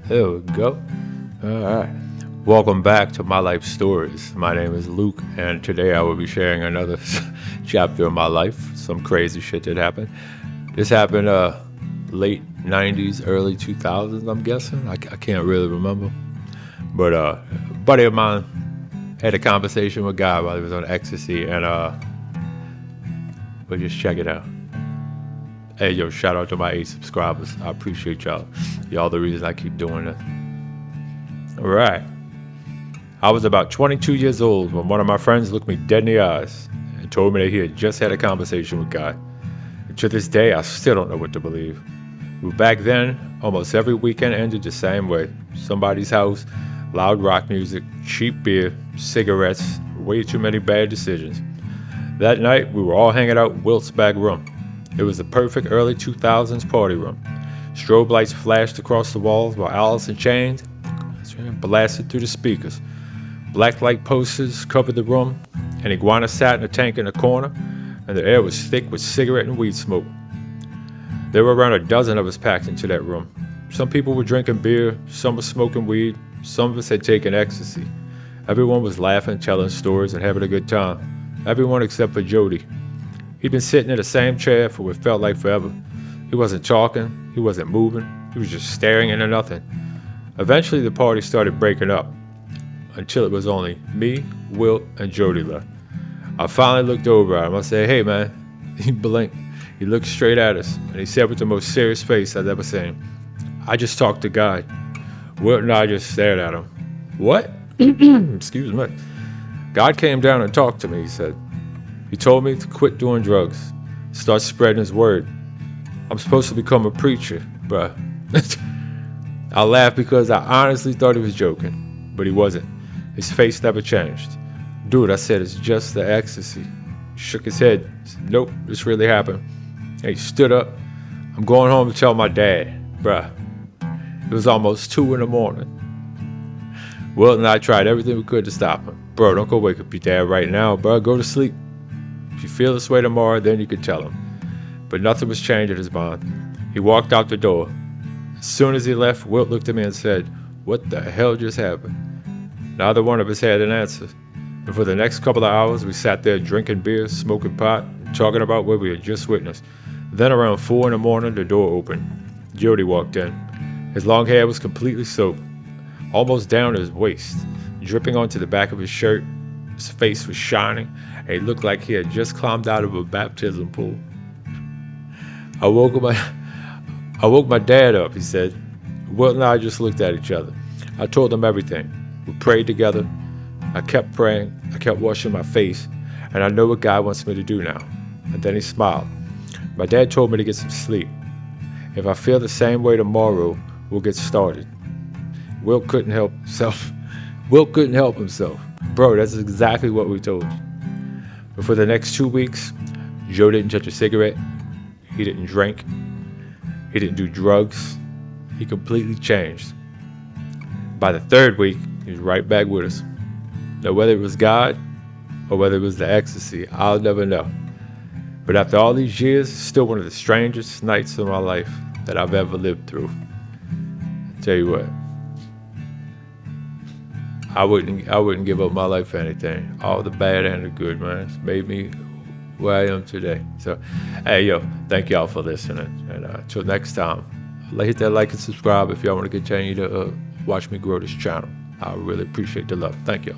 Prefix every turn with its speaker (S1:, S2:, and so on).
S1: There we go. All right. Welcome back to My Life Stories. My name is Luke, and today I will be sharing another chapter of my life. Some crazy shit that happened. This happened late 90s, early 2000s, I'm guessing. I can't really remember. But a buddy of mine had a conversation with a guy while he was on ecstasy, and we'll just check it out. Hey, yo, shout out to my 8 subscribers. I appreciate y'all. Y'all the reason I keep doing this. All right. I was about 22 years old when one of my friends looked me dead in the eyes and told me that he had just had a conversation with God. And to this day, I still don't know what to believe. But back then, almost every weekend ended the same way. Somebody's house, loud rock music, cheap beer, cigarettes, way too many bad decisions. That night, we were all hanging out in Wilt's back room. It was the perfect early 2000s party room. Strobe lights flashed across the walls while Alice in Chains blasted through the speakers. Black light posters covered the room. An iguana sat in a tank in the corner, and the air was thick with cigarette and weed smoke. There were around a dozen of us packed into that room. Some people were drinking beer, some were smoking weed, some of us had taken ecstasy. Everyone was laughing, telling stories, and having a good time. Everyone except for Jody. He'd been sitting in the same chair for what felt like forever. He wasn't talking, he wasn't moving, he was just staring into nothing. Eventually the party started breaking up, until it was only me, Wilt, and Jody left. I finally looked over at him. I said, "Hey man." He blinked. He looked straight at us, and he said with the most serious face I'd ever seen, "I just talked to God." Wilt and I just stared at him. "What?" Excuse me. "God came down and talked to me," he said. "He told me to quit doing drugs, start spreading his word. I'm supposed to become a preacher, bruh." I laughed because I honestly thought he was joking, but he wasn't. His face never changed. "Dude," I said, "it's just the ecstasy." He shook his head. He said, "Nope, this really happened." And he stood up. "I'm going home to tell my dad, bruh." It was almost 2 in the morning. Wilt and I tried everything we could to stop him. "Bro, don't go wake up your dad right now, bro. Go to sleep. If you feel this way tomorrow, then you can tell him." But nothing was changing his mind. He walked out the door. As soon as he left, Wilt looked at me and said, "What the hell just happened?" Neither one of us had an answer. And for the next couple of hours, we sat there drinking beer, smoking pot, and talking about what we had just witnessed. Then around 4 in the morning, the door opened. Jody walked in. His long hair was completely soaked, almost down to his waist, dripping onto the back of his shirt. His face was shining, and he looked like he had just climbed out of a baptism pool. I woke my dad up," he said. Wilt and I just looked at each other. I told him everything. We prayed together. I kept praying. I kept washing my face. And I know what God wants me to do now. And then he smiled. My dad told me to get some sleep. If I feel the same way tomorrow, we'll get started. Wilt couldn't help himself. Wilt couldn't help himself. Bro, that's exactly what we told you. But for the next 2 weeks, Joe didn't touch a cigarette. He didn't drink. He didn't do drugs. He completely changed. By the 3rd week, he was right back with us. Now, whether it was God or whether it was the ecstasy, I'll never know. But after all these years, it's still one of the strangest nights of my life that I've ever lived through. I'll tell you what, I wouldn't give up my life for anything. All the bad and the good, man. It's made me where I am today. So, hey, yo, thank y'all for listening. And until next time, hit that like and subscribe if y'all want to continue to watch me grow this channel. I really appreciate the love. Thank y'all.